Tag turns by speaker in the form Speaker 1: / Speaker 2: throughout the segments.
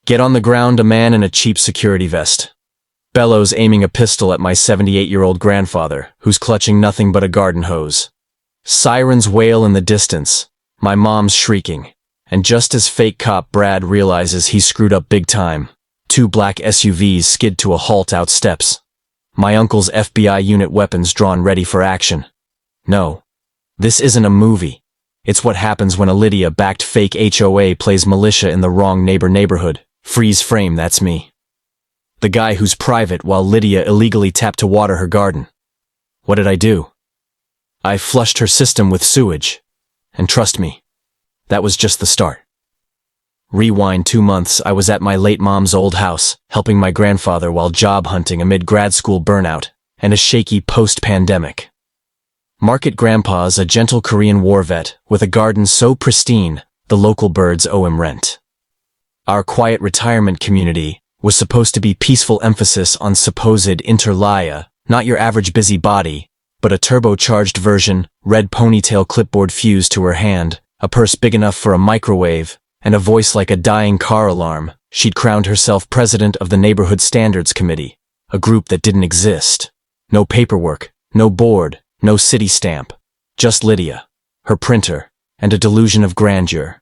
Speaker 1: Get on the ground, a man in a cheap security vest. Bellows aiming a pistol at my 78-year-old grandfather, who's clutching nothing but a garden hose. Sirens wail in the distance, my mom's shrieking, and just as fake cop Brad realizes he's screwed up big time, 2 black SUVs skid to a halt out steps. My uncle's FBI unit weapons drawn ready for action. No, this isn't a movie. It's what happens when a Lydia-backed fake HOA plays militia in the wrong neighborhood. Freeze frame, that's me. The guy who's private while Lydia illegally tapped to water her garden. What did I do? I flushed her system with sewage. And trust me, that was just the start. Rewind 2 months, I was at my late mom's old house, helping my grandfather while job hunting amid grad school burnout and a shaky post-pandemic. Market Grandpa's a gentle Korean war vet with a garden so pristine, the local birds owe him rent. Our quiet retirement community was supposed to be peaceful emphasis on supposed interlia, not your average busybody, but a turbocharged version, red ponytail clipboard fused to her hand, a purse big enough for a microwave, and a voice like a dying car alarm. She'd crowned herself president of the Neighborhood Standards Committee, a group that didn't exist. No paperwork, no board, no city stamp. Just Lydia, her printer, and a delusion of grandeur.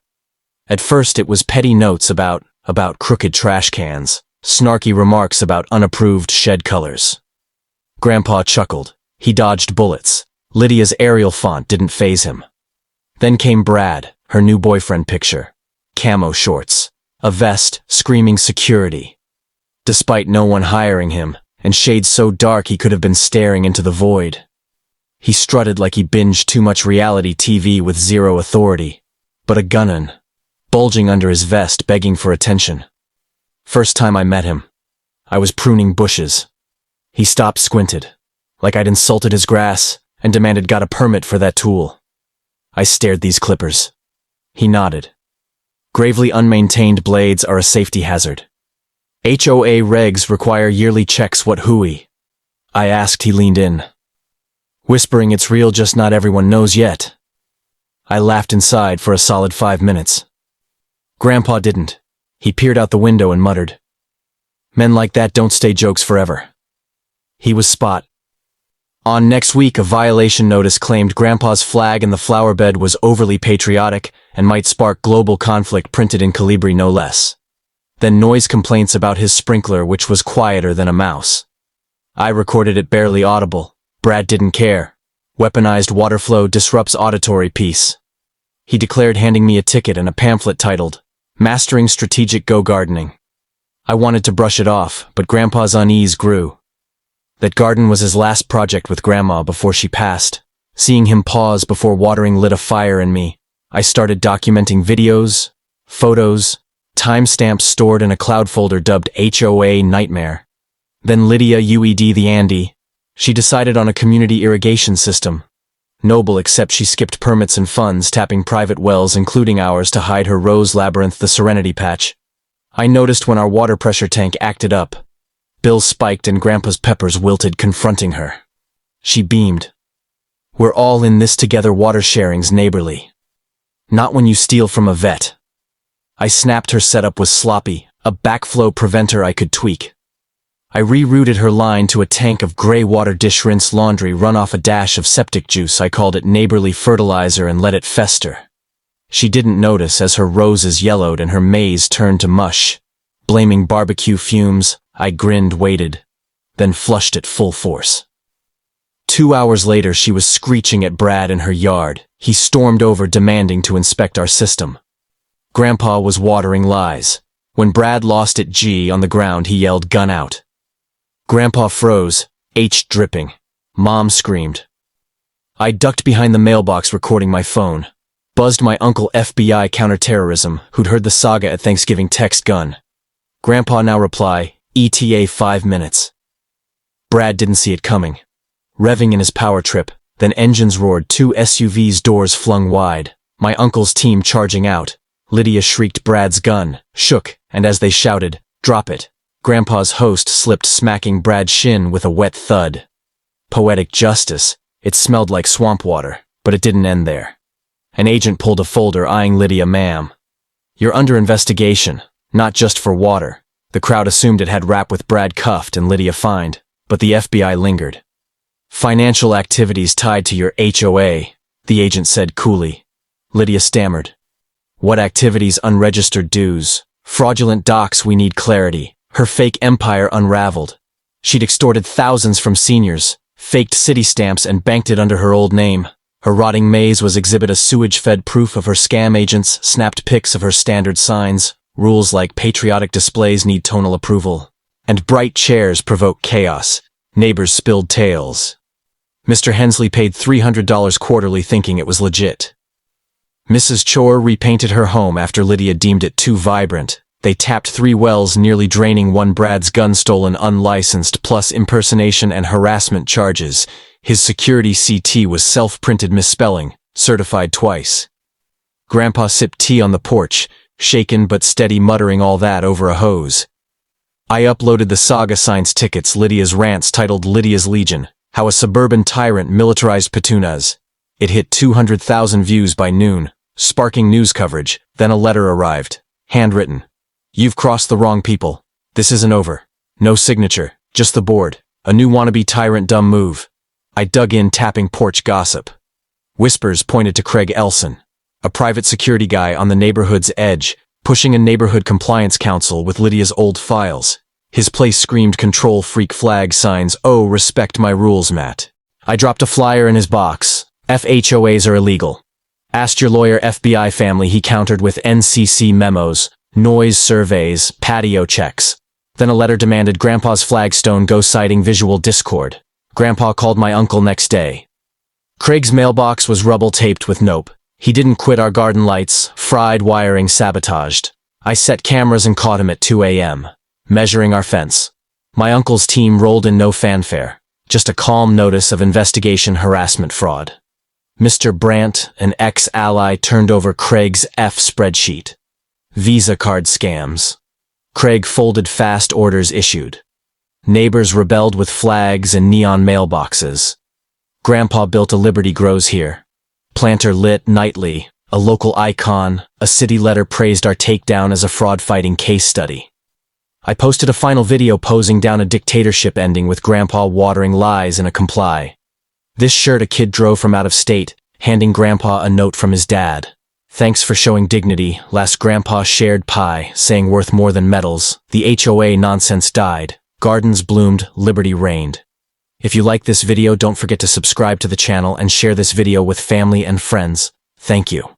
Speaker 1: At first it was petty notes about crooked trash cans, snarky remarks about unapproved shed colors. Grandpa chuckled. He dodged bullets. Lydia's Arial font didn't faze him. Then came Brad, her new boyfriend picture. Camo shorts, a vest, screaming security. Despite no one hiring him, and shades so dark he could have been staring into the void. He strutted like he binged too much reality TV with zero authority. But a gunnan, bulging under his vest, begging for attention. First time I met him, I was pruning bushes. He stopped, squinted, like I'd insulted his grass, and demanded got a permit for that tool. I stared these clippers. He nodded. Gravely unmaintained blades are a safety hazard. HOA regs require yearly checks. What HOA? I asked. He leaned in, whispering it's real, just not everyone knows yet. I laughed inside for a solid 5 minutes. Grandpa didn't. He peered out the window and muttered, "Men like that don't stay jokes forever." He was spot on. Next week, a violation notice claimed Grandpa's flag in the flower bed was overly patriotic and might spark global conflict, printed in Calibri no less. Then noise complaints about his sprinkler, which was quieter than a mouse. I recorded it, barely audible. Brad didn't care. Weaponized water flow disrupts auditory peace. He declared, handing me a ticket and a pamphlet titled, Mastering Strategic Go Gardening. I wanted to brush it off, but Grandpa's unease grew. That garden was his last project with Grandma before she passed. Seeing him pause before watering lit a fire in me. I started documenting videos, photos, timestamps stored in a cloud folder dubbed HOA Nightmare. Then Lydia UED the Andy. She decided on a community irrigation system. Noble, except she skipped permits and funds, tapping private wells, including ours, to hide her rose labyrinth, the Serenity Patch. I noticed when our water pressure tank acted up. Bills spiked and Grandpa's peppers wilted, confronting her. She beamed. We're all in this together. Water sharing's neighborly. Not when you steal from a vet. I snapped. Her setup was sloppy, a backflow preventer I could tweak. I rerouted her line to a tank of gray water, dish rinse laundry, run off a dash of septic juice. I called it neighborly fertilizer and let it fester. She didn't notice as her roses yellowed and her maize turned to mush. Blaming barbecue fumes, I grinned, waited, then flushed it full force. 2 hours later, she was screeching at Brad in her yard. He stormed over, demanding to inspect our system. Grandpa was watering lies. When Brad lost it on the ground, he yelled, "Gun out." Grandpa froze, H dripping. Mom screamed. I ducked behind the mailbox, recording my phone. Buzzed my uncle, FBI counterterrorism, who'd heard the saga at Thanksgiving, text gun. Grandpa now reply, ETA 5 minutes. Brad didn't see it coming. Revving in his power trip, then engines roared, 2 SUVs, doors flung wide. My uncle's team charging out. Lydia shrieked. Brad's gun shook, and as they shouted, "Drop it," Grandpa's host slipped, smacking Brad's shin with a wet thud. Poetic justice. It smelled like swamp water, but it didn't end there. An agent pulled a folder, eyeing Lydia. "Ma'am, you're under investigation. Not just for water. The crowd assumed it had rap with Brad cuffed and Lydia fined, but the FBI lingered. Financial activities tied to your HOA, the agent said coolly. Lydia stammered. What activities? Unregistered dues, fraudulent docs, we need clarity. Her fake empire unraveled. She'd extorted thousands from seniors, faked city stamps and banked it under her old name. Her rotting maze was exhibit a sewage-fed proof of her scam agents, snapped pics of her standard signs, rules like patriotic displays need tonal approval, and bright chairs provoke chaos, neighbors spilled tales. Mr. Hensley paid $300 quarterly thinking it was legit. Mrs. Chor repainted her home after Lydia deemed it too vibrant. They tapped 3 wells, nearly draining one. Brad's gun stolen unlicensed, plus impersonation and harassment charges. His security CT was self-printed misspelling, certified twice. Grandpa sipped tea on the porch, shaken but steady, muttering all that over a hose. I uploaded the Saga Science tickets, Lydia's rants titled Lydia's Legion, how a suburban tyrant militarized Petunas. It hit 200,000 views by noon, sparking news coverage. Then a letter arrived, handwritten. You've crossed the wrong people. This isn't over. No signature, just the board. A new wannabe tyrant dumb move. I dug in, tapping porch gossip. Whispers pointed to Craig Elson, a private security guy on the neighborhood's edge, pushing a neighborhood compliance council with Lydia's old files. His place screamed control freak flag signs. Oh, respect my rules, Matt. I dropped a flyer in his box. FHOAs are illegal. Asked your lawyer, FBI family, he countered with NCC memos, noise surveys, patio checks. Then a letter demanded Grandpa's flagstone go, citing visual discord. Grandpa called my uncle next day. Craig's mailbox was rubble taped with nope. He didn't quit our garden lights, fried wiring sabotaged. I set cameras and caught him at 2 a.m., measuring our fence. My uncle's team rolled in, no fanfare, just a calm notice of investigation, harassment, fraud. Mr. Brandt, an ex-ally, turned over Craig's spreadsheet. Visa card scams. Craig folded fast, orders issued. Neighbors rebelled with flags and neon mailboxes. Grandpa built a Liberty Grows here. Planter lit nightly, a local icon. A city letter praised our takedown as a fraud-fighting case study. I posted a final video posing down a dictatorship ending with Grandpa watering lies in a comply. This shirt a kid drove from out of state, handing Grandpa a note from his dad. Thanks for showing dignity. Last Grandpa shared pie, saying worth more than medals. The HOA nonsense died. Gardens bloomed, liberty reigned. If you like this video, don't forget to subscribe to the channel and share this video with family and friends. Thank you.